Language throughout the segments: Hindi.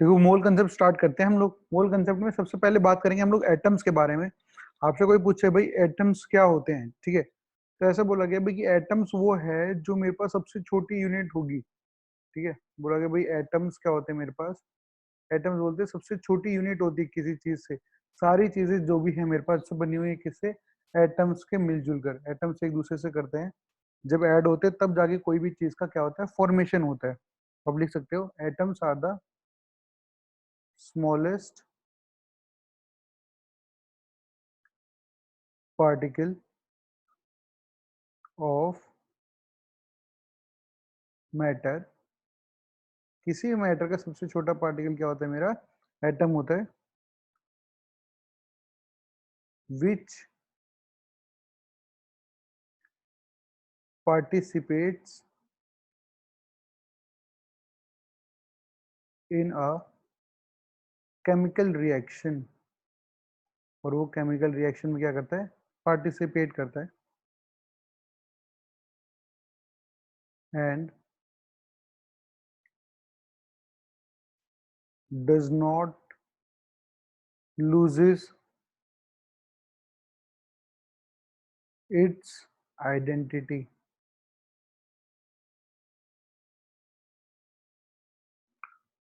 देखो मोल कंसेप्ट स्टार्ट करते हैं हम लोग। मोल कंसेप्ट में सबसे पहले बात करेंगे हम लोग एटम्स के बारे में। आपसे कोई पूछे भाई एटम्स क्या होते हैं, ठीक है, तो ऐसा बोला गया भाई कि एटम्स वो है जो मेरे पास सबसे छोटी यूनिट होगी। ठीक है, बोला गया भाई एटम्स क्या होते हैं मेरे पास। एटम्स बोलते हैं सबसे छोटी यूनिट होती है किसी चीज से। सारी चीजें जो भी है मेरे पास से बनी हुई है किससे, एटम्स के मिलजुल कर। एटम्स एक दूसरे से करते हैं, जब ऐड होते हैं तब जाके कोई भी चीज का क्या होता है, फॉर्मेशन होता है। अब लिख सकते हो atoms are the smallest particle of matter. किसी भी मैटर का सबसे छोटा पार्टिकल क्या होता है मेरा, एटम होता है। Which participates in a chemical reaction. और वो केमिकल रिएक्शन में क्या करता है, पार्टिसिपेट करता है। And does not loses it's identity.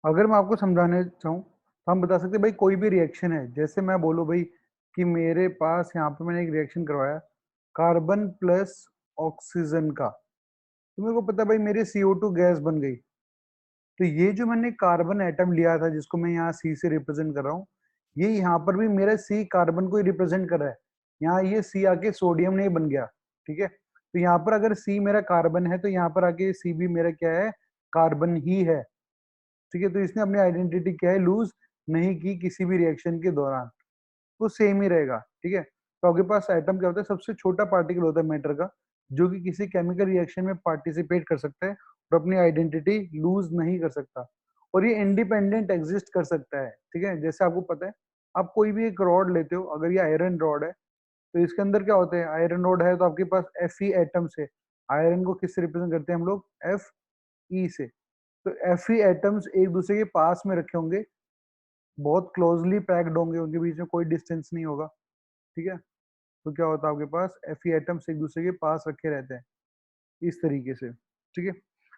अगर मैं आपको समझाने चाहूँ तो हम बता सकते हैं भाई कोई भी रिएक्शन है, जैसे मैं बोलूँ भाई कि मेरे पास यहाँ पे मैंने एक रिएक्शन करवाया कार्बन प्लस ऑक्सीजन का, तो मेरे को पता है भाई मेरी CO2 गैस बन गई। तो ये जो मैंने कार्बन एटम लिया था जिसको मैं यहाँ C से रिप्रेजेंट कर रहा हूँ, ये यहाँ पर भी मेरा C कार्बन को ही रिप्रेजेंट कर रहा है। यहाँ ये C आके सोडियम नहीं बन गया। ठीक है, तो यहाँ पर अगर C मेरा कार्बन है तो यहाँ पर आके C भी मेरा क्या है, कार्बन ही है। ठीक है, तो इसने अपनी आइडेंटिटी क्या है, लूज नहीं की किसी भी रिएक्शन के दौरान, वो सेम ही रहेगा। ठीक है, तो आपके पास एटम क्या होता है, सबसे छोटा पार्टिकल होता है मैटर का, जो कि किसी केमिकल रिएक्शन में पार्टिसिपेट कर सकता है और अपनी आइडेंटिटी लूज नहीं कर सकता। और ये इंडिपेंडेंट एग्जिस्ट कर सकता है। ठीक है, जैसे आपको पता है, आप कोई भी एक रॉड लेते हो, अगर ये आयरन रॉड है तो इसके अंदर क्या होते हैं, आयरन रॉड है तो आपके पास Fe एटम्स है। आयरन को किससे रिप्रेजेंट करते हैं हम लोग, Fe से। तो Fe एटम्स एक दूसरे के पास में रखे होंगे, बहुत क्लोजली पैक्ड होंगे, उनके बीच में कोई डिस्टेंस नहीं होगा। ठीक है, तो क्या होता है आपके पास Fe एटम्स एक दूसरे के पास रखे रहते हैं इस तरीके से। ठीक है,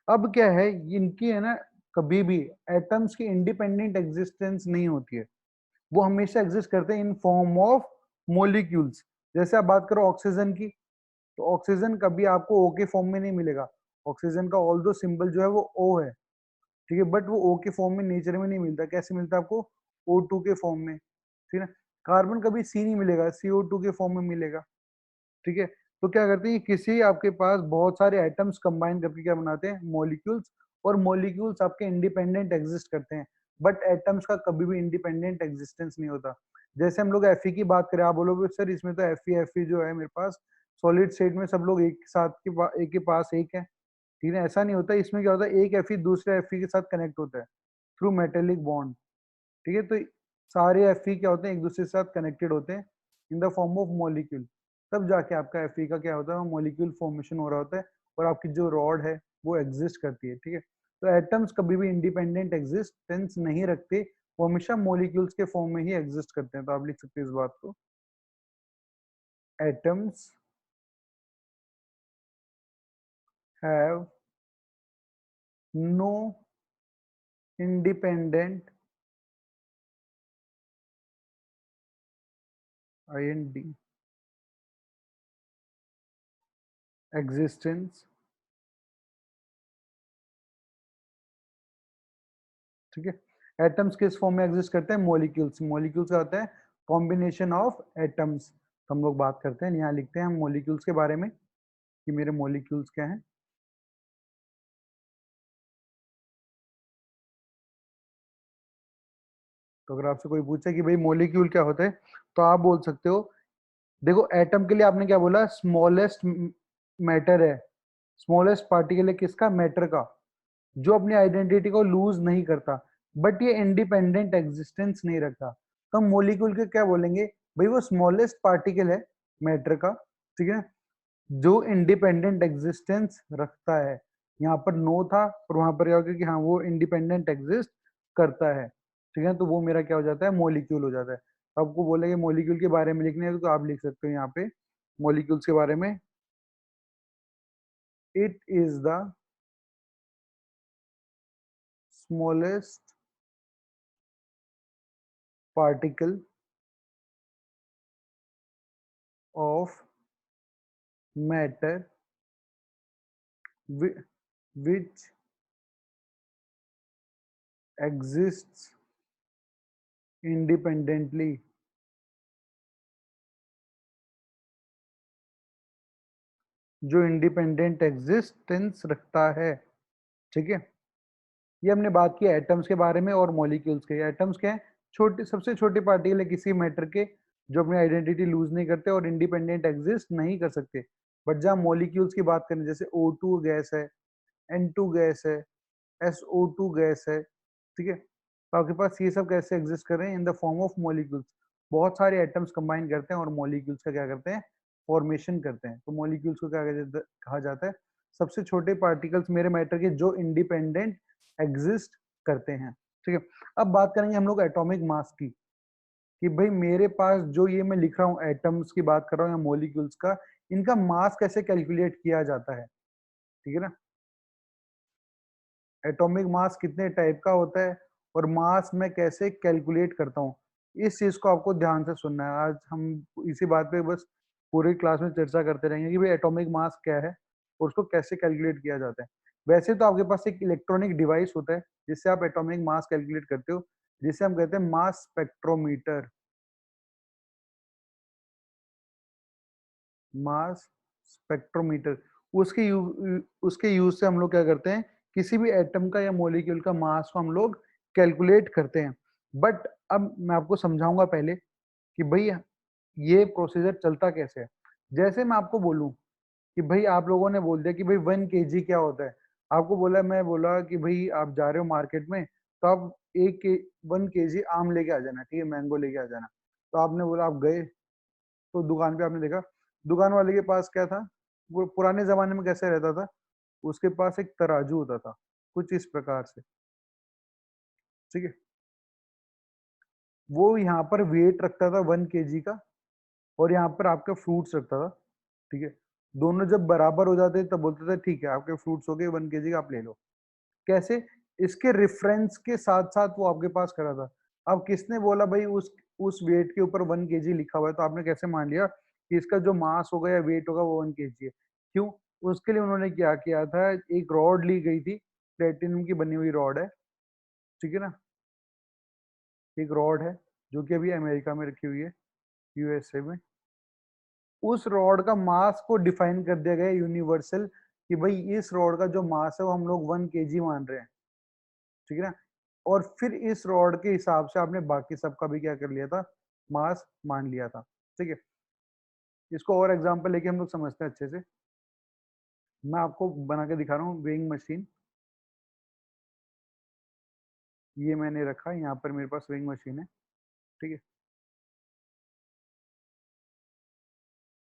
अब क्या है, इनकी है ना, कभी भी एटम्स की इंडिपेंडेंट एग्जिस्टेंस नहीं होती है, वो हमेशा एग्जिस्ट करते हैं इन फॉर्म ऑफ मोलिक्यूल्स। जैसे आप बात करो ऑक्सीजन की, तो ऑक्सीजन कभी आपको O के फॉर्म में नहीं मिलेगा। ऑक्सीजन का ऑल दो सिंबल जो है वो O है, ठीक है, बट वो O के फॉर्म में नेचर में नहीं मिलता। कैसे मिलता है आपको, O2 के फॉर्म में। ठीक है, कार्बन कभी C नहीं मिलेगा, CO2 के फॉर्म में मिलेगा। ठीक है, तो क्या करते हैं, किसी आपके पास बहुत सारे एटम्स कंबाइन करके क्या बनाते हैं, मॉलिक्यूल्स। और मॉलिक्यूल्स आपके इंडिपेंडेंट एग्जिस्ट करते हैं, बट एटम्स का कभी भी इंडिपेंडेंट एग्जिस्टेंस नहीं होता। जैसे हम लोग Fe की बात करें, आप बोलोगे सर इसमें तो Fe जो है मेरे पास सॉलिड स्टेट में सब लोग एक साथ एक के पास एक है। ठीक है, ऐसा नहीं होता। इसमें क्या होता है, एक Fe दूसरे Fe के साथ कनेक्ट होता है थ्रू मेटेलिक बॉन्ड। ठीक है, तो सारे Fe क्या होते हैं, एक दूसरे के साथ कनेक्टेड होते हैं in the form of molecule. तब जाके आपका Fe का क्या होता है, मॉलिक्यूल फॉर्मेशन हो रहा होता है और आपकी जो रॉड है वो एग्जिस्ट करती है। ठीक है, तो एटम्स कभी भी इंडिपेंडेंट एग्जिस्टेंस नहीं रखते, वो हमेशा मॉलिक्यूल्स के फॉर्म में ही एग्जिस्ट करते हैं। तो आप लिख सकते हैं इस बात को, atoms have no independent IND existence. ठीक है, एटम्स किस फॉर्म में एग्जिस्ट करते हैं, मॉलिक्यूल्स। मॉलिक्यूल्स का होता है कॉम्बिनेशन ऑफ एटम्स। तो हम लोग बात करते हैं, यहाँ लिखते हैं हम मॉलिक्यूल्स के बारे में कि मेरे मॉलिक्यूल्स क्या हैं। तो अगर आपसे कोई पूछे कि भाई मॉलिक्यूल क्या होता है, तो आप बोल सकते हो, देखो एटम के लिए आपने क्या बोला, स्मॉलेस्ट मैटर है। स्मॉलेस्ट पार्टिकल है किसका, मैटर का, जो अपनी आइडेंटिटी को लूज नहीं करता, बट ये इंडिपेंडेंट एग्जिस्टेंस नहीं रखता। तो हम मॉलिक्यूल के क्या बोलेंगे, भाई वो स्मॉलेस्ट पार्टिकल है मैटर का। ठीक है, जो इंडिपेंडेंट एग्जिस्टेंस रखता है। यहाँ पर नो था और वहां पर क्या हो गया कि हाँ वो इंडिपेंडेंट एग्जिस्ट करता है। ठीक है, तो वो मेरा क्या हो जाता है, मॉलिक्यूल हो जाता है। आपको बोलेंगे मॉलिक्यूल के बारे में लिखने है तो आप लिख सकते हो यहाँ पे मॉलिक्यूल्स के बारे में, it is the smallest particle of matter which exists independently, जो इंडिपेंडेंट एग्जिस्टेंस रखता है। ठीक है, ये हमने बात की एटम्स के बारे में और मॉलिक्यूल्स के। एटम्स क्या है, छोटे, सबसे छोटे पार्टिकल है किसी मैटर के जो अपनी आइडेंटिटी लूज नहीं करते और इंडिपेंडेंट एग्जिस्ट नहीं कर सकते। बट जहाँ मॉलिक्यूल्स की बात करें, जैसे O2 गैस है, N2 गैस है, SO2 गैस है, ठीक है, तो आपके पास ये सब कैसे एग्जिस्ट कर रहे हैं, in the form of molecules. बहुत सारे एटम्स कंबाइन करते हैं और मॉलिक्यूल्स का क्या करते हैं, फॉर्मेशन करते हैं। तो मॉलिक्यूल्स को क्या कहा जाता है, सबसे छोटे पार्टिकल्स मेरे मैटर के जो इंडिपेंडेंट एग्जिस्ट करते हैं। ठीक है, अब बात करेंगे हम लोग एटॉमिक मास की, कि भाई मेरे पास जो ये मैं लिख रहा हूँ एटम्स की बात कर रहा हूँ या मॉलिक्यूल्स का, इनका मास कैसे कैलकुलेट किया जाता है। ठीक है ना, एटॉमिक मास कितने टाइप का होता है और मास मैं कैसे कैलकुलेट करता हूँ, इस चीज को आपको ध्यान से सुनना है। आज हम इसी बात पे बस पूरी क्लास में चर्चा करते रहेंगे कि भाई एटॉमिक मास क्या है और उसको कैसे कैलकुलेट किया जाता है। वैसे तो आपके पास एक इलेक्ट्रॉनिक डिवाइस होता है जिससे आप एटॉमिक मास कैलकुलेट करते हो, जिसे हम कहते हैं मास स्पेक्ट्रोमीटर। मास स्पेक्ट्रोमीटर, उसके यूज से हम लोग क्या करते हैं, किसी भी एटम का या मॉलिक्यूल का मास को हम लोग कैलकुलेट करते हैं। बट अब मैं आपको समझाऊंगा पहले कि भाई ये प्रोसीजर चलता कैसे है। जैसे मैं आपको बोलूं कि भाई आप लोगों ने बोल दिया कि भाई 1 kg क्या होता है, आपको बोला, मैं बोला कि भाई आप जा रहे हो मार्केट में, तो आप 1 kg आम लेके आ जाना, ठीक है, मैंगो लेके आ जाना। तो आपने बोला, आप गए तो दुकान पे आपने देखा, दुकान वाले के पास क्या था, वो पुराने जमाने में कैसे रहता था, उसके पास एक तराजू होता था कुछ इस प्रकार से। ठीक है, वो यहाँ पर वेट रखता था 1 kg का और यहाँ पर आपका फ्रूट्स रखता था। ठीक है, दोनों जब बराबर हो जाते तब बोलते थे ठीक है आपके फ्रूट्स हो गए 1 kg का, आप ले लो। कैसे, इसके रेफरेंस के साथ साथ वो आपके पास करा था। अब किसने बोला भाई उस वेट के ऊपर 1 kg लिखा हुआ है, तो आपने कैसे मान लिया कि इसका जो मास होगा या वेट होगा वो 1 kg है। क्यों, उसके लिए उन्होंने क्या किया था, एक रॉड ली गई थी, प्लेटिनम की बनी हुई रॉड है, ठीक है ना, एक रॉड है जो कि अभी अमेरिका में रखी हुई है, यूएसए में। उस रॉड का मास को डिफाइन कर दिया गया यूनिवर्सल, कि भाई इस रॉड का जो मास है वो हम लोग 1 kg मान रहे हैं। ठीक है ना, और फिर इस रॉड के हिसाब से आपने बाकी सबका भी क्या कर लिया था, मास मान लिया था। ठीक है, इसको और एग्जांपल लेके हम लोग समझते हैं अच्छे से। मैं आपको बना के दिखा रहा हूँ वेइंग मशीन। ये मैंने रखा है यहाँ पर, मेरे पास वेइंग मशीन है। ठीक है,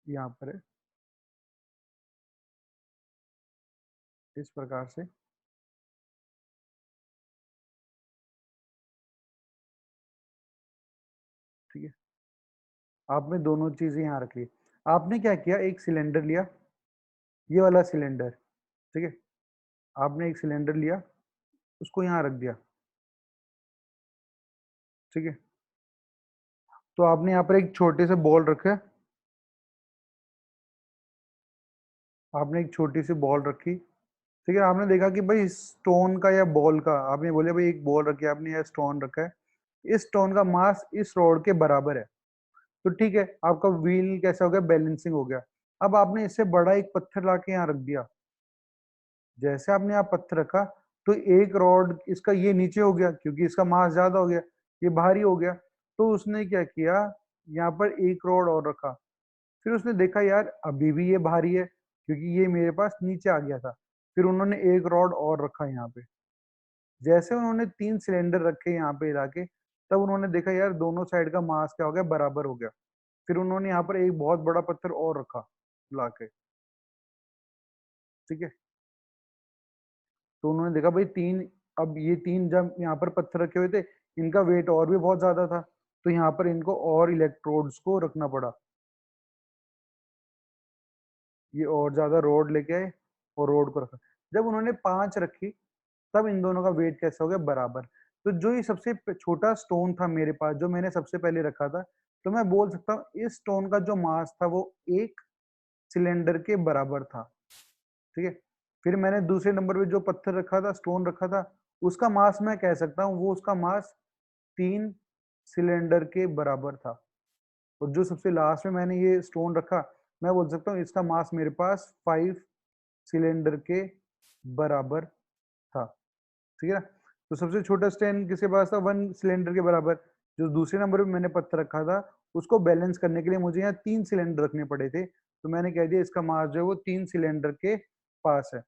यहाँ पर है इस प्रकार से। ठीक है, आपने दोनों चीजें यहाँ रख ली। आपने क्या किया, एक सिलेंडर लिया, ये वाला सिलेंडर, ठीक है, आपने एक सिलेंडर लिया, उसको यहाँ रख दिया। ठीक है, तो आपने यहाँ पर एक छोटे से बॉल रखे, आपने एक छोटी सी बॉल रखी। ठीक है, आपने देखा कि भाई स्टोन का या बॉल का, आपने बोले भाई एक बॉल रखी है आपने या स्टोन रखा है, इस स्टोन का मास इस रॉड के बराबर है। तो ठीक है, आपका व्हील कैसा हो गया, बैलेंसिंग हो गया। अब आपने इससे बड़ा एक पत्थर लाके यहाँ रख दिया। जैसे आपने यहाँ पत्थर रखा, तो एक रॉड इसका ये नीचे हो गया क्योंकि इसका मास ज्यादा हो गया, ये भारी हो गया। तो उसने क्या किया, यहाँ पर एक रॉड और रखा। फिर उसने देखा यार अभी भी ये भारी है क्योंकि ये मेरे पास नीचे आ गया था। फिर उन्होंने एक रॉड और रखा यहाँ पे। जैसे उन्होंने 3 सिलेंडर रखे यहाँ पे लाके, तब उन्होंने देखा यार दोनों साइड का मास क्या हो गया, बराबर हो गया। फिर उन्होंने यहाँ पर एक बहुत बड़ा पत्थर और रखा लाके। ठीक है, तो उन्होंने देखा भाई तीन, अब ये 3 जब यहाँ पर पत्थर रखे हुए थे, इनका वेट और भी बहुत ज्यादा था, तो यहाँ पर इनको और इलेक्ट्रोड्स को रखना पड़ा। ये और ज्यादा रोड लेके आए और रोड को रखा। जब उन्होंने 5 रखी, तब इन दोनों का वेट कैसे हो गया बराबर। तो जो ये सबसे छोटा स्टोन था मेरे पास, जो मैंने सबसे पहले रखा था, तो मैं बोल सकता हूँ इस स्टोन का जो मास था वो एक सिलेंडर के बराबर था। ठीक है। फिर मैंने दूसरे नंबर पे जो पत्थर रखा था, स्टोन रखा था, उसका मास मैं कह सकता हूँ वो उसका मास 3 सिलेंडर के बराबर था। और जो सबसे लास्ट में मैंने ये स्टोन रखा, मैं बोल सकता हूँ इसका मास मेरे पास 5 सिलेंडर के बराबर था। ठीक है ना। तो सबसे छोटा स्टैंड किसके पास था, 1 सिलेंडर के बराबर। जो दूसरे नंबर पे मैंने पत्थर रखा था, उसको बैलेंस करने के लिए मुझे यहाँ 3 सिलेंडर रखने पड़े थे, तो मैंने कह दिया इसका मास जो है वो 3 सिलेंडर के पास है।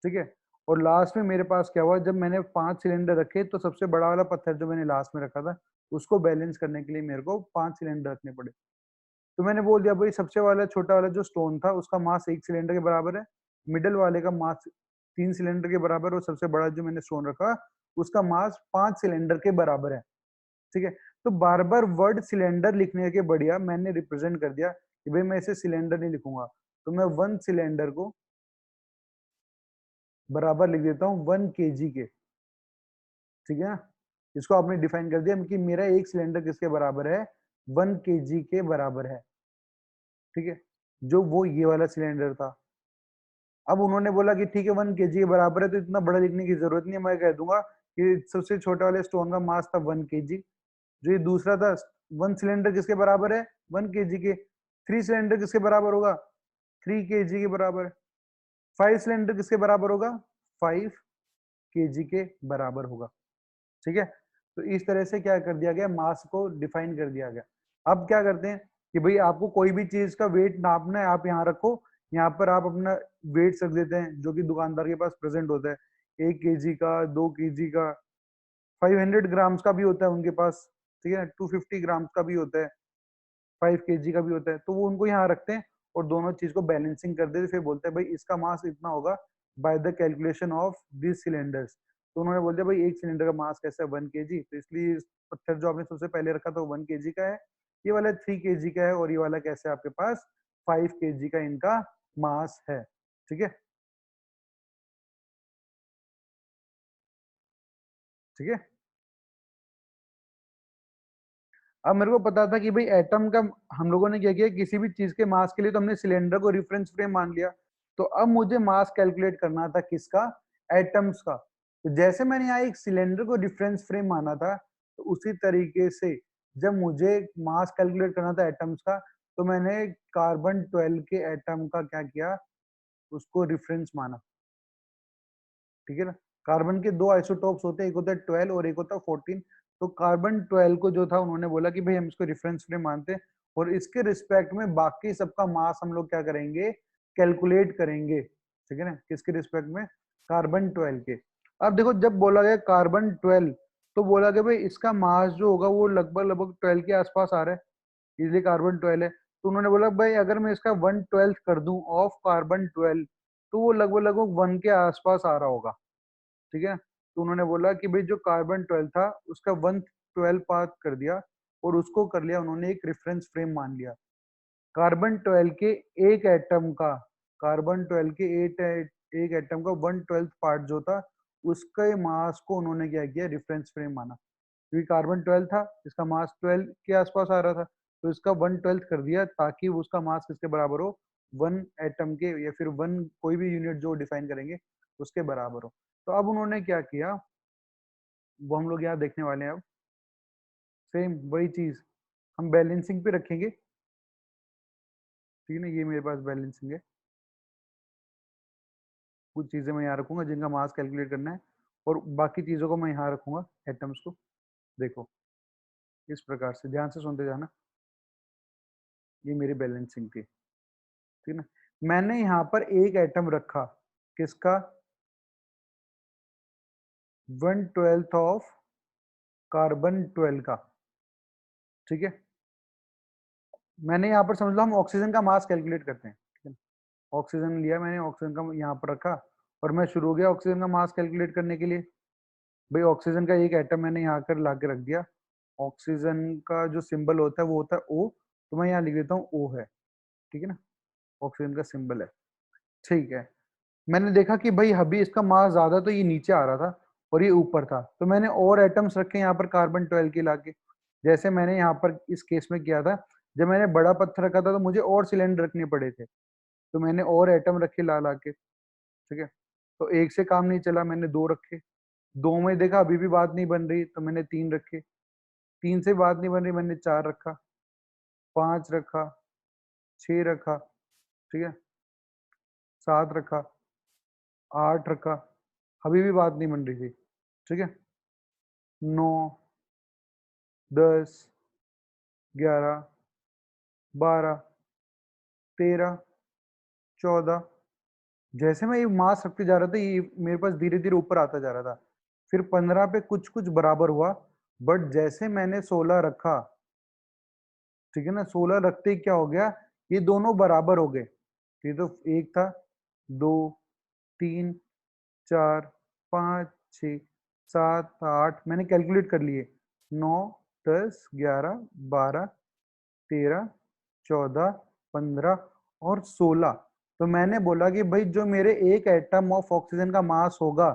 ठीक है। और लास्ट में मेरे पास क्या हुआ, जब मैंने 5 सिलेंडर रखे, तो सबसे बड़ा वाला पत्थर जो मैंने लास्ट में रखा था, उसको बैलेंस करने के लिए मेरे को 5 सिलेंडर रखने पड़े। तो मैंने बोल दिया भाई सबसे वाला छोटा वाला जो स्टोन था, उसका मास 1 सिलेंडर के बराबर है, मिडल वाले का मास 3 सिलेंडर के बराबर, और सबसे बड़ा जो मैंने स्टोन रखा, उसका मास 5 सिलेंडर के बराबर है। ठीक है। तो बार बार वर्ड सिलेंडर लिखने के बढ़िया मैंने रिप्रेजेंट कर दिया कि भाई मैं इसे सिलेंडर नहीं लिखूंगा, तो मैं 1 सिलेंडर को बराबर लिख देता हूँ 1 केजी के। ठीक है ना। इसको आपने डिफाइन कर दिया कि मेरा एक सिलेंडर किसके बराबर है, 1 केजी के बराबर है। ठीक है। जो वो ये वाला सिलेंडर था। अब उन्होंने बोला कि ठीक है 1 केजी के बराबर है, तो इतना बड़ा लिखने की जरूरत नहीं है, मैं कह दूंगा कि सबसे छोटा वाले स्टोन का मास था 1 केजी। जो ये दूसरा था, 1 सिलेंडर किसके बराबर है, 1 केजी के। 3 सिलेंडर किसके बराबर होगा, 3 केजी के बराबर। 5 सिलेंडर किसके बराबर होगा, 5 केजी के बराबर होगा। ठीक है। तो इस तरह से क्या कर दिया गया, मास को डिफाइन कर दिया गया। अब क्या करते हैं कि भाई आपको कोई भी चीज का वेट नापना है, आप यहाँ रखो, यहाँ पर आप अपना वेट रख देते हैं जो कि दुकानदार के पास प्रेजेंट होता है, 1 केजी का, 2 केजी का, 500 ग्राम्स का भी होता है उनके पास। ठीक है। 250 ग्राम्स का भी होता है, 5 केजी का भी होता है, तो वो उनको यहाँ रखते हैं और दोनों चीज को बैलेंसिंग कर देते हैं। फिर बोलते हैं भाई इसका मास इतना होगा by the calculation of this cylinders. तो उन्होंने बोल दिया भाई एक सिलेंडर का मास कैसा है, 1 केजी, तो इसलिए इस पत्थर जो आपने सबसे पहले रखा था वो 1 केजी का है, ये वाला 3 केजी का है, और ये वाला कैसे आपके पास 5 केजी का इनका मास है। ठीक है। ठीक है। अब मेरे को पता था कि भाई एटम का, हम लोगों ने क्या किया, किसी भी चीज के मास के लिए तो हमने सिलेंडर को रेफरेंस फ्रेम मान लिया, तो अब मुझे मास कैलकुलेट करना था किसका, एटम्स का। तो जैसे मैंने यहाँ एक सिलेंडर को रेफरेंस फ्रेम माना था, तो उसी तरीके से जब मुझे मास कैलकुलेट करना था एटम्स का, तो मैंने कार्बन 12 के एटम का क्या किया, उसको रेफरेंस माना। ठीक है ना। कार्बन के दो आइसोटोप्स होते हैं, एक होता है 12 और एक होता है 14। तो कार्बन 12 को जो था, उन्होंने बोला कि भाई हम इसको रेफरेंस फ्रेम मानते हैं, और इसके रिस्पेक्ट में बाकी सबका मास हम लोग क्या करेंगे, कैलकुलेट करेंगे। ठीक है ना। किसके रिस्पेक्ट में, कार्बन 12 के। अब देखो जब बोला गया कार्बन 12, तो बोला गया भाई इसका मास जो होगा वो लगभग लगभग 12 के आसपास आ रहा है, इसलिए कार्बन 12 है। तो उन्होंने बोला भाई अगर मैं इसका 1/12 कर दूं ऑफ कार्बन 12, तो वो लगभग लगभग 1 के आसपास आ रहा होगा। ठीक है। तो उन्होंने बोला कि भाई जो कार्बन 12 था, उसका 1/12 पार्ट कर दिया, और उसको कर लिया उन्होंने एक रेफरेंस फ्रेम मान लिया। कार्बन 12 के एक एटम का, कार्बन 12 के एक एटम का 1/12 पार्ट जो था, उसके मास को उन्होंने क्या किया, रेफरेंस फ्रेम माना। क्योंकि कार्बन 12 था, इसका मास 12 के आसपास आ रहा था, तो इसका 1/12 कर दिया ताकि उसका मास किसके बराबर हो, 1 एटम के, या फिर 1 कोई भी यूनिट जो डिफाइन करेंगे उसके बराबर हो। तो अब उन्होंने क्या किया, वो हम लोग यहाँ देखने वाले हैं अब। सेम वही चीज हम बैलेंसिंग पे रखेंगे। ठीक है ना। ये मेरे पास बैलेंसिंग है, कुछ चीजें मैं यहाँ रखूंगा जिनका मास कैलकुलेट करना है, और बाकी चीजों को मैं यहाँ रखूंगा, एटम्स को। देखो इस प्रकार से ध्यान से सुनते जाना, ये मेरी बैलेंसिंग थी। ठीक है ना। मैंने यहाँ पर एक एटम रखा, किसका, 1/12 ऑफ कार्बन 12 का। ठीक है। मैंने यहाँ पर समझ लो हम ऑक्सीजन का मास कैलकुलेट करते हैं। ठीक है। ऑक्सीजन लिया मैंने, ऑक्सीजन का यहाँ पर रखा, और मैं शुरू हो गया ऑक्सीजन का मास कैलकुलेट करने के लिए। भाई ऑक्सीजन का एक एटम मैंने यहाँ कर ला के रख दिया, ऑक्सीजन का जो सिंबल होता है वो होता है O, तो मैं यहाँ लिख देता हूँ O है, ठीक है ना, ऑक्सीजन का सिंबल है। ठीक है, मैंने देखा कि भाई अभी इसका मास ज्यादा, तो ये नीचे आ रहा था और ये ऊपर था, तो मैंने और एटम्स रखे यहाँ पर कार्बन 12 के लाके, जैसे मैंने यहाँ पर इस केस में किया था। जब मैंने बड़ा पत्थर रखा था तो मुझे और सिलेंडर रखने पड़े थे, तो मैंने और एटम रखे ला ला के, ठीक है। तो एक से काम नहीं चला, मैंने दो रखे, दो में देखा अभी भी बात नहीं बन रही, तो मैंने तीन रखे, तीन से बात नहीं बन रही, मैंने चार रखा, पांच रखा, छह रखा, ठीक है, सात रखा, आठ रखा, अभी भी बात नहीं बन रही थी, ठीक है, नौ, 10, 11, 12, 13, 14, जैसे मैं ये मास रखते जा रहा था ये मेरे पास धीरे धीरे ऊपर आता जा रहा था। फिर 15 पे कुछ कुछ बराबर हुआ, बट जैसे मैंने 16 रखा, ठीक है ना, 16 रखते ही क्या हो गया, ये दोनों बराबर हो गए। ये तो एक था, दो, तीन, चार, पाँच, छ, सात, आठ, मैंने कैलकुलेट कर लिए, 9, 10, 11, 12, 13, 14, 15 और 16। तो मैंने बोला कि भाई जो मेरे एक एटम ऑफ ऑक्सीजन का मास होगा,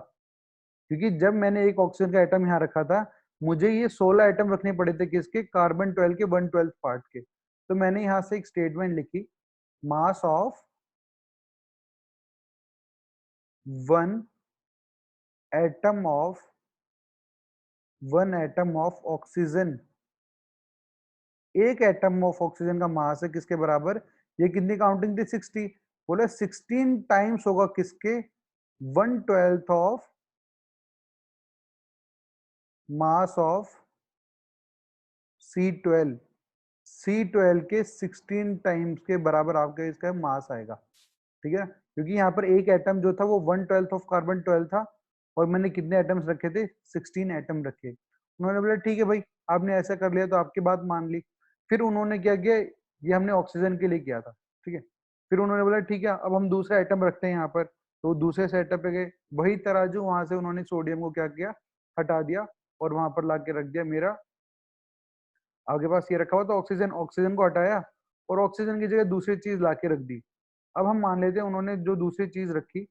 क्योंकि जब मैंने एक ऑक्सीजन का एटम यहाँ रखा था, मुझे ये 16 एटम रखने पड़े थे, किसके, कार्बन 12 के 1/12 पार्ट के। तो मैंने यहाँ से एक स्टेटमेंट लिखी, mass of one atom of oxygen, एक एटम ऑफ ऑक्सीजन का मास है किसके बराबर, ये कितनी काउंटिंग थी, 60, बोले 16 टाइम्स होगा किसके, 1/12 of mass of C12, C12 के 16 टाइम्स के बराबर आपका इसका मास आएगा, ठीक है। क्योंकि यहाँ पर एक एटम जो था वो 1/12 ऑफ कार्बन 12 था, और मैंने कितने एटम्स रखे थे, 16 एटम रखे। उन्होंने बोला ठीक है भाई, आपने ऐसा कर लिया तो आपकी बात मान ली। फिर उन्होंने क्या किया, ये हमने ऑक्सीजन के लिए किया था, ठीक है। फिर उन्होंने बोला ठीक है, अब हम दूसरा एटम रखते हैं यहाँ पर, तो दूसरे सेटअप पे गए, वही तराजू, वहां से उन्होंने सोडियम को क्या किया, हटा दिया, और वहां पर ला के रख दिया मेरा, आपके पास ये रखा हुआ था ऑक्सीजन, ऑक्सीजन को हटाया और ऑक्सीजन की जगह दूसरी चीज ला के रख दी। अब हम मान लेते हैं उन्होंने जो दूसरी चीज रखी,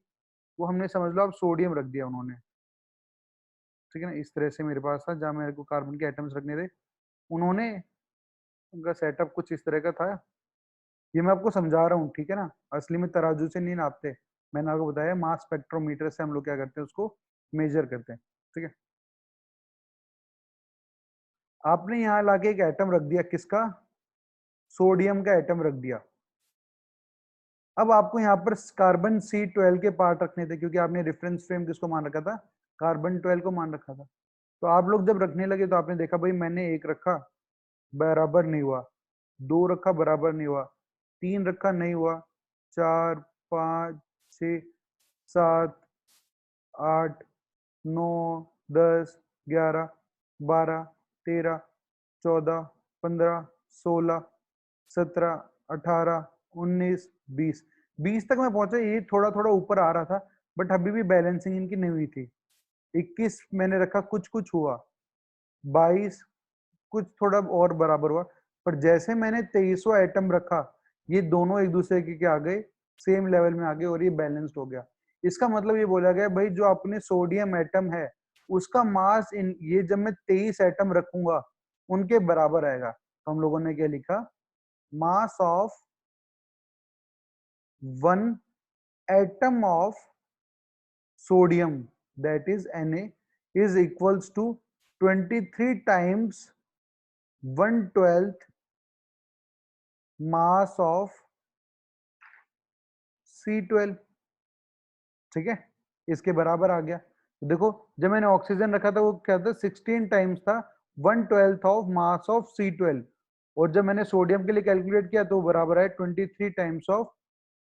वो हमने समझ लो अब सोडियम रख दिया उन्होंने, ठीक है ना। इस तरह से मेरे पास था, जहाँ मेरे को कार्बन के एटम्स रखने थे, उन्होंने, उनका सेटअप कुछ इस तरह का था। ये मैं आपको समझा रहा हूँ, ठीक है ना, असली में तराजू से नहीं नापते, मैंने आपको बताया मास स्पेक्ट्रोमीटर से हम लोग क्या करते हैं, उसको मेजर करते हैं, ठीक है। आपने यहाँ लाके एक एटम रख दिया, किसका, सोडियम का एटम रख दिया। अब आपको यहाँ पर कार्बन C12 के पार्ट रखने थे, क्योंकि आपने रेफरेंस फ्रेम किसको मान रखा था, कार्बन 12 को मान रखा था। तो आप लोग जब रखने लगे तो आपने देखा भाई मैंने एक रखा, बराबर नहीं हुआ, दो रखा, बराबर नहीं हुआ, तीन रखा, नहीं हुआ, चार, पाँच, छ, सात, आठ, 9, 10, 11, 12, 13, 14, 15, 16, 17, 18, 19, 20, 20 तक मैं पहुंचा, ये थोड़ा थोड़ा ऊपर आ रहा था, बट अभी भी बैलेंसिंग इनकी नहीं हुई थी। 21 मैंने रखा, कुछ कुछ हुआ, 22, कुछ थोड़ा और बराबर हुआ, पर जैसे मैंने 23वां एटम रखा, ये दोनों एक दूसरे के आ गए, सेम लेवल में आ गए, और ये बैलेंस्ड हो गया। इसका मतलब ये बोला गया भाई जो अपने सोडियम एटम है, उसका मास इन ये जब मैं 23 एटम रखूंगा उनके बराबर आएगा। तो हम लोगों ने क्या लिखा, mass of one atom of sodium, that is Na, is equals to 23 times 1/12 mass of C12, ठीक है, इसके बराबर आ गया। तो देखो जब मैंने ऑक्सीजन रखा था वो क्या था, 16 टाइम्स था 1/12 ऑफ मास ऑफ C12, और जब मैंने सोडियम के लिए कैलकुलेट किया तो वो बराबर है 23 times of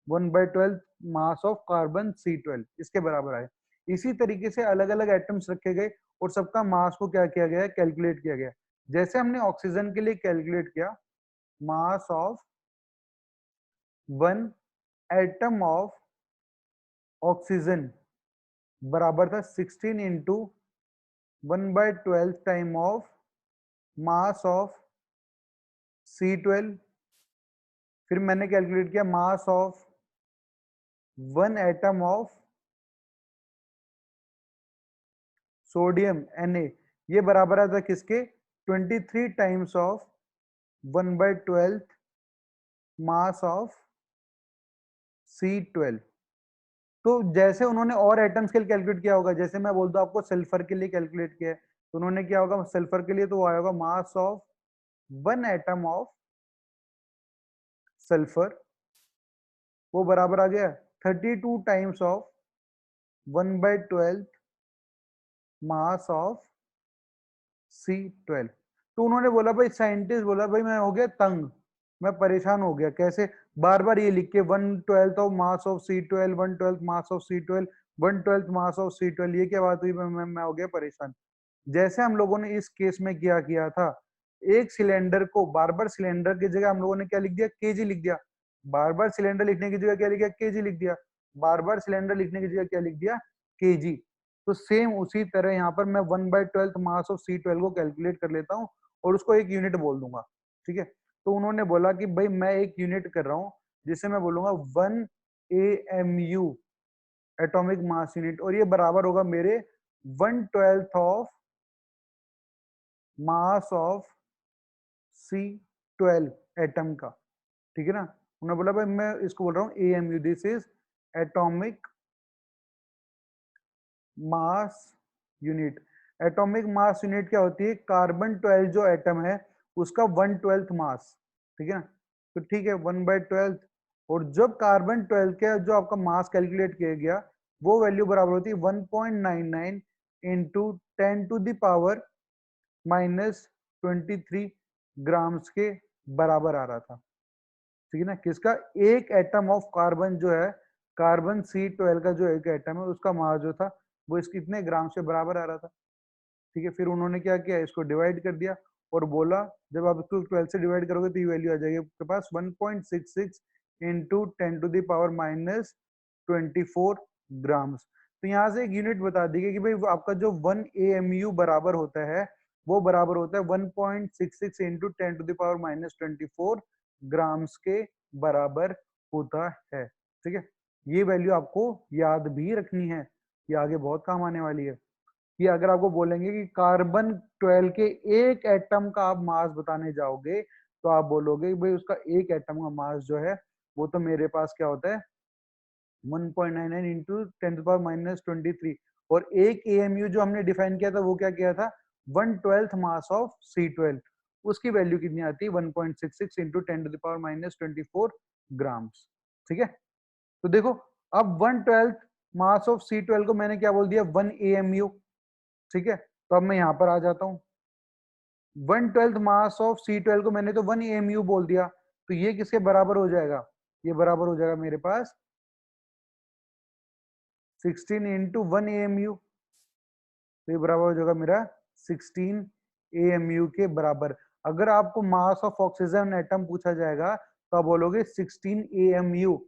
1/12 mass of carbon C12, इसके बराबर आए। इसी तरीके से अलग अलग एटम्स रखे गए और सबका मास को क्या किया गया, कैलकुलेट किया गया। जैसे हमने ऑक्सीजन के लिए कैलकुलेट किया, mass of one atom of oxygen बराबर था 16 into 1/12 time of mass of C12। फिर मैंने कैलकुलेट किया mass of one atom of sodium Na, ये बराबर आता किसके 23 times of 1/12 mass of C12। तो जैसे उन्होंने और एटम्स के लिए कैलकुलेट किया होगा, जैसे मैं बोलता हूँ आपको सल्फर के लिए कैलकुलेट किया है, तो उन्होंने क्या होगा सल्फर के लिए, तो वो आया होगा mass of one atom of sulphur, वो बराबर आ गया 32 times of 1/12 mass of C12। तो उन्होंने बोला भाई, साइंटिस्ट बोला भाई मैं हो गया तंग, मैं परेशान हो गया, कैसे बार बार ये लिख के 1/12 of mass of C12, 1/12 mass of C12, 1/12 mass of C12, ये क्या बात हुई, मैं हो गया परेशान। जैसे हम लोगों ने इस केस में किया किया था, एक सिलेंडर को बार बार सिलेंडर की जगह हम लोगों ने क्या लिख दिया, केजी लिख दिया, बार बार सिलेंडर लिखने की जगह क्या लिख दिया, केजी लिख दिया, बार बार सिलेंडर लिखने की जगह क्या लिख दिया, केजी। तो सेम उसी तरह यहाँ पर मैं 1/12 मास ऑफ C12 को कैलकुलेट कर लेता हूँ और उसको एक यूनिट बोल दूंगा। ठीक है, तो उन्होंने बोला कि भाई मैं एक यूनिट कर रहा हूँ जिसे मैं बोलूंगा 1 AMU, एटॉमिक मास यूनिट, और ये बराबर होगा मेरे 1/12 of mass of C12 atom का। ठीक है ना, उन्होंने बोला भाई मैं इसको बोल रहा हूँ AMU, this is atomic mass unit. Atomic mass unit क्या होती है, कार्बन 12 जो एटम है उसका 1/12 मास। ठीक है ना, तो ठीक है 1/12, और जब कार्बन 12 के जो आपका मास कैलकुलेट किया गया वो वैल्यू बराबर होती है 1.99 इंटू 10⁻³ -23 ग्राम्स के बराबर आ रहा था। ठीक है ना, किसका, एक एटम ऑफ कार्बन जो है, कार्बन C12 का जो एक एटम है उसका मास जो था वो इस कितने ग्राम से बराबर आ रहा था। ठीक है, फिर उन्होंने क्या किया, इसको डिवाइड कर दिया और बोला जब आप इसको 12 से डिवाइड करोगे तो ये वैल्यू आ जाएगी आपके पास 1.66 इंटू 10⁻24 ग्राम्स। तो यहाँ से एक यूनिट बता दी गई कि भाई आपका जो 1 AMU बराबर होता है वो बराबर होता है 1.66 इंटू 10⁻24 ग्राम्स के बराबर होता है। ठीक है, ये वैल्यू आपको याद भी रखनी है, ये आगे बहुत काम आने वाली है। कि अगर आपको बोलेंगे कि कार्बन 12 के एक एटम का आप मास बताने जाओगे तो आप बोलोगे भाई उसका एक एटम का मास जो है वो तो मेरे पास क्या होता है 1.99 इंटू 10⁻23, और एक AMU जो हमने डिफाइन किया था वो क्या किया था 1/12 मास ऑफ C12, उसकी वैल्यू कितनी आती है 1.66 इंटू 10⁻24 ग्राम्स। ठीक है, तो देखो अब 1/12 मास ऑफ C12 को मैंने क्या बोल दिया 1 AMU। ठीक है, तो अब मैं यहां पर आ जाता हूं, 1/12 मास ऑफ C12 को मैंने तो 1 AMU बोल दिया, तो ये किसके बराबर हो जाएगा, ये बराबर हो जाएगा मेरे पास 16 इंटू 1 AMU, तो ये बराबर हो जाएगा मेरा 16 AMU के बराबर। अगर आपको मास ऑफ ऑक्सीजन एटम पूछा जाएगा तो आप बोलोगे 16 AMU।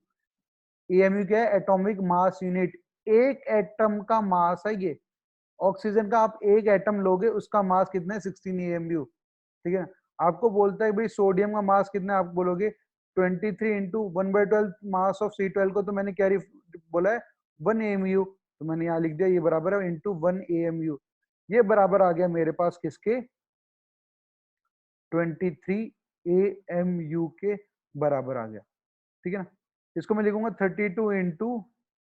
AMU क्या है, एटॉमिक मास यूनिट, एक एटम का मास है ये, ऑक्सीजन का आप एक एटम लोगे उसका मास कितना है 16 AMU। ठीक है, आपको बोलता है भाई सोडियम का मास कितना है, आप बोलोगे 23 इंटू 1/12 मास ऑफ C12 को तो मैंने क्या बोला है 1 AMU, तो मैंने यहाँ लिख दिया ये बराबर है इंटू 1 AMU, ये बराबर आ गया मेरे पास किसके 23 AMU के बराबर आ गया। ठीक है ना, इसको मैं लिखूंगा 32 इंटू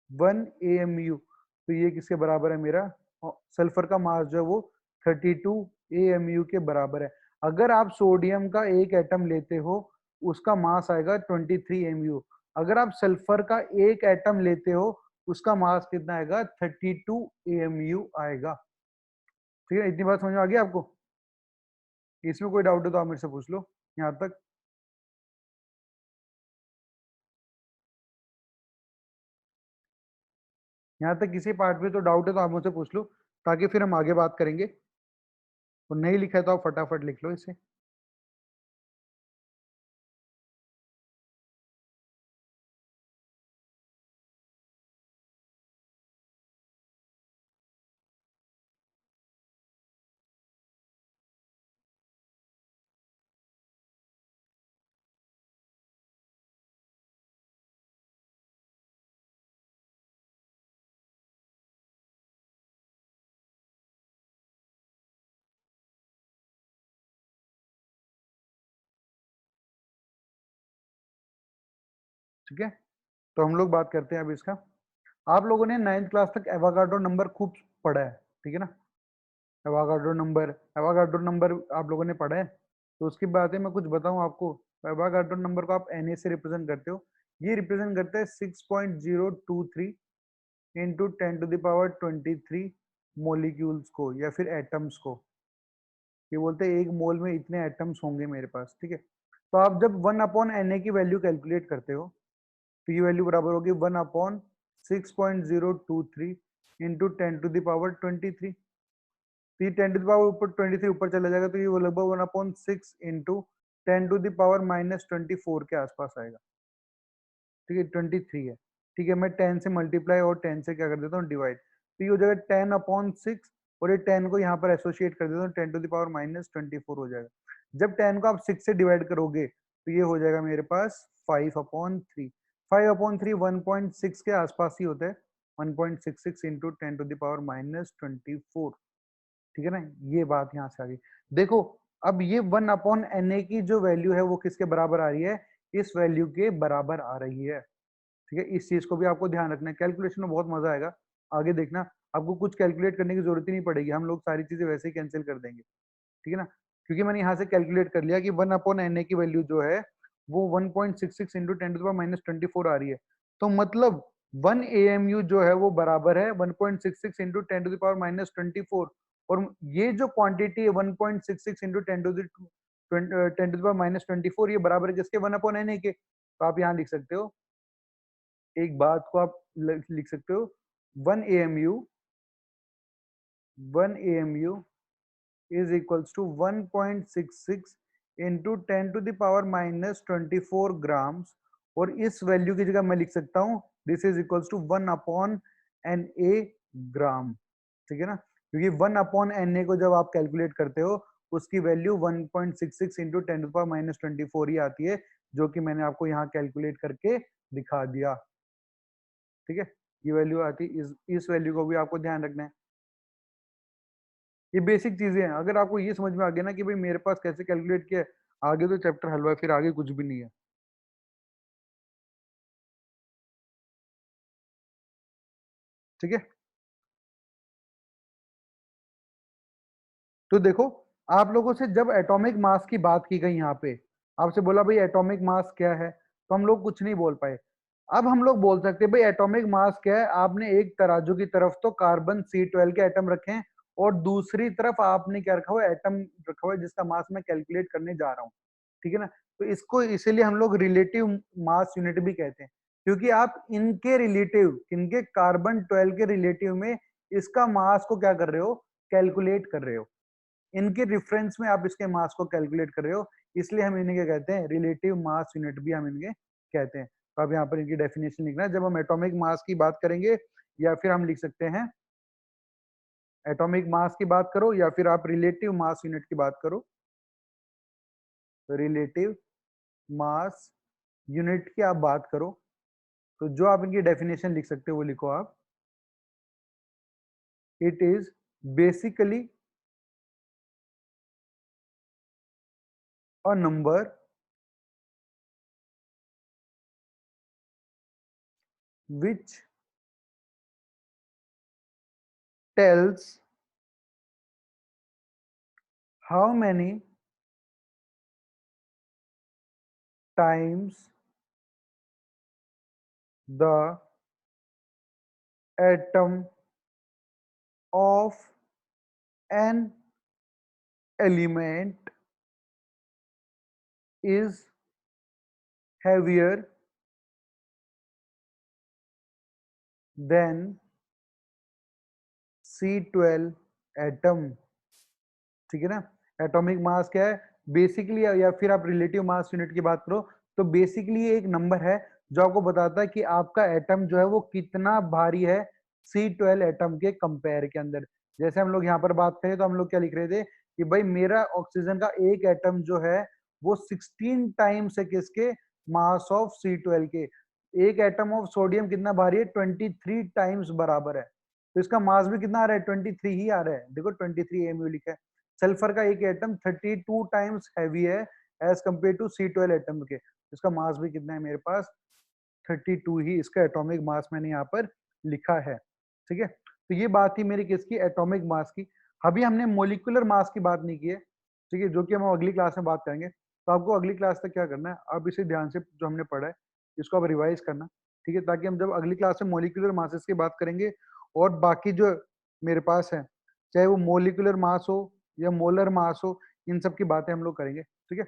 1 AMU, तो ये किसके बराबर है मेरा, सल्फर का मास जो है वो 32 AMU के बराबर है। अगर आप सोडियम का एक एटम लेते हो उसका मास आएगा 23 AMU, अगर आप सल्फर का एक एटम लेते हो उसका मास कितना आएगा 32 AMU आएगा। ठीक है, इतनी बात समझ में आ गई आपको, इसमें कोई डाउट है तो आप मेरे से पूछ लो यहाँ तक। यहाँ तक किसी पार्ट में तो डाउट है तो आप मुझसे पूछ लो, ताकि फिर हम आगे बात करेंगे, और नहीं लिखा है तो आप फटाफट लिख लो इसे। ठीक है, तो हम लोग बात करते हैं अब इसका। आप लोगों ने 9th क्लास तक एवोगाड्रो नंबर खूब पढ़ा है, ठीक है ना। एवोगाड्रो नंबर आप लोगों ने पढ़ा है, तो उसकी बात है मैं कुछ बताऊं आपको। एवोगाड्रो नंबर को आप Na से रिप्रेजेंट करते हो। ये रिप्रेजेंट करता है 6.023 इंटू 10⁻23 मोलिक्यूल्स को या फिर एटम्स को। ये बोलते हैं एक मोल में इतने एटम्स होंगे मेरे पास, ठीक है। तो आप जब 1/Na की वैल्यू कैलकुलेट करते हो, तो ये वैल्यू बराबर होगी 1/6.023 इंटू 10⁻23। तो ये 10 ऊपर 23 ऊपर चला जाएगा, तो ये वो लगभग 1/6 इंटू 10⁻24 के आसपास आएगा, ठीक है। 23 है, ठीक है। मैं 10 से मल्टीप्लाई और 10 से क्या कर देता हूँ डिवाइड, तो ये हो जाएगा 10/6, और ये 10 को यहाँ पर एसोसिएट कर देता हूँ, 10⁻24 हो जाएगा। जब 10 को आप 6 से डिवाइड करोगे तो ये हो जाएगा मेरे पास 5/3। 5/3 1.6 के आसपास ही होता है, 1.66 इंटू 10⁻24, ठीक है ना। ये बात यहाँ से आ गई। देखो, अब ये 1/Na की जो वैल्यू है वो किसके बराबर आ रही है, इस वैल्यू के बराबर आ रही है, ठीक है। इस चीज को भी आपको ध्यान रखना है, कैलकुलेशन में बहुत मजा आएगा। आगे देखना, आपको कुछ कैलकुलेट करने की जरूरत ही नहीं पड़ेगी, हम लोग सारी चीजें वैसे ही कैंसिल कर देंगे, ठीक है ना। क्योंकि मैंने यहाँ से कैलकुलेट कर लिया कि 1/Na की वैल्यू जो है वो 1.66 इंटू 10⁻24 आ रही है। तो मतलब 1 AMU जो है वो बराबर है 1.66 इंटू 10⁻24। और ये जो क्वांटिटी है 1.66 इंटू 10⁻24, ये बराबर है किसके, 1/Na के। तो आप यहाँ लिख सकते हो, एक बात को आप लिख सकते हो, 1 AMU is equals to 1.66 into 10⁻24 grams. और इस वैल्यू की जगह मैं लिख सकता हूँ this is equals to 1/Na gram, ठीक है ना। क्योंकि 1/Na को जब आप कैलकुलेट करते हो उसकी वैल्यू 1.66 इंटू 10⁻24 ही आती है, जो कि मैंने आपको यहाँ कैलकुलेट करके दिखा दिया, ठीक है। ये वैल्यू आती है, इस वैल्यू को भी आपको ध्यान रखना है। ये बेसिक चीजें हैं, अगर आपको ये समझ में आ गया ना कि भाई मेरे पास कैसे कैलकुलेट किया है, आगे तो चैप्टर हलवा है, फिर आगे कुछ भी नहीं है, ठीक है। तो देखो, आप लोगों से जब एटॉमिक मास की बात की गई यहाँ पे, आपसे बोला भाई एटॉमिक मास क्या है, तो हम लोग कुछ नहीं बोल पाए। अब हम लोग बोल सकते हैं भाई एटॉमिक मास क्या है। आपने एक तराजू की तरफ तो कार्बन C12 के एटम रखे हैं, और दूसरी तरफ आपने क्या रखा हुआ है, एटम रखा हुआ है जिसका मास मैं कैलकुलेट करने जा रहा हूँ, ठीक है ना। तो इसको इसीलिए हम लोग रिलेटिव मास यूनिट भी कहते हैं, क्योंकि आप इनके रिलेटिव, इनके कार्बन 12 के रिलेटिव में इसका मास को क्या कर रहे हो, कैलकुलेट कर रहे हो। इनके रिफरेंस में आप इसके मास को कैलकुलेट कर रहे हो, इसलिए हम इन्हें क्या कहते हैं, रिलेटिव मास यूनिट भी हम इनके कहते हैं। तो आप यहाँ पर इनकी डेफिनेशन लिखना है, जब हम एटॉमिक मास की बात करेंगे, या फिर हम लिख सकते हैं एटॉमिक मास की बात करो, या फिर आप रिलेटिव मास यूनिट की बात करो, रिलेटिव मास यूनिट की आप बात करो, तो जो आप इनकी डेफिनेशन लिख सकते हो वो लिखो आप। It is basically a number which tells how many times the atom of an element is heavier than C12 atom, ठीक है ना। एटॉमिक मास क्या है बेसिकली, या फिर आप रिलेटिव मास यूनिट की बात करो, तो बेसिकली ये एक नंबर है जो आपको बताता है कि आपका एटम जो है वो कितना भारी है C12 एटम के कंपेयर के अंदर। जैसे हम लोग यहाँ पर बात करें तो हम लोग क्या लिख रहे थे कि भाई मेरा ऑक्सीजन का एक एटम जो है वो 16 टाइम्स है किसके, मास ऑफ C12 के। एक एटम ऑफ सोडियम कितना भारी है, 23 टाइम्स बराबर है। तो इसका मास भी कितना आ रहा है, 23 ही आ रहा है, देखो 23 AMU लिखा है। सल्फर का एक एटम 32 टाइम्स हैवी है as compare to C12 atom के, इसका मास भी कितना है मेरे पास, 32 ही इसका एटॉमिक मास मैंने यहाँ पर लिखा है। ठीक है, तो ये बात थी मेरी किसकी, एटॉमिक मास की। अभी हमने मोलिकुलर मास की बात नहीं की है, ठीक है, जो कि हम अगली क्लास में बात करेंगे। तो आपको अगली क्लास तक क्या करना है, आप इसे ध्यान से जो हमने पढ़ा है इसको आप रिवाइज करना, ठीक है, ताकि हम जब अगली क्लास में मोलिकुलर मासेस की बात करेंगे और बाकी जो मेरे पास है, चाहे वो मोलिकुलर मास हो या मोलर मास हो, इन सब की बातें हम लोग करेंगे। ठीक है,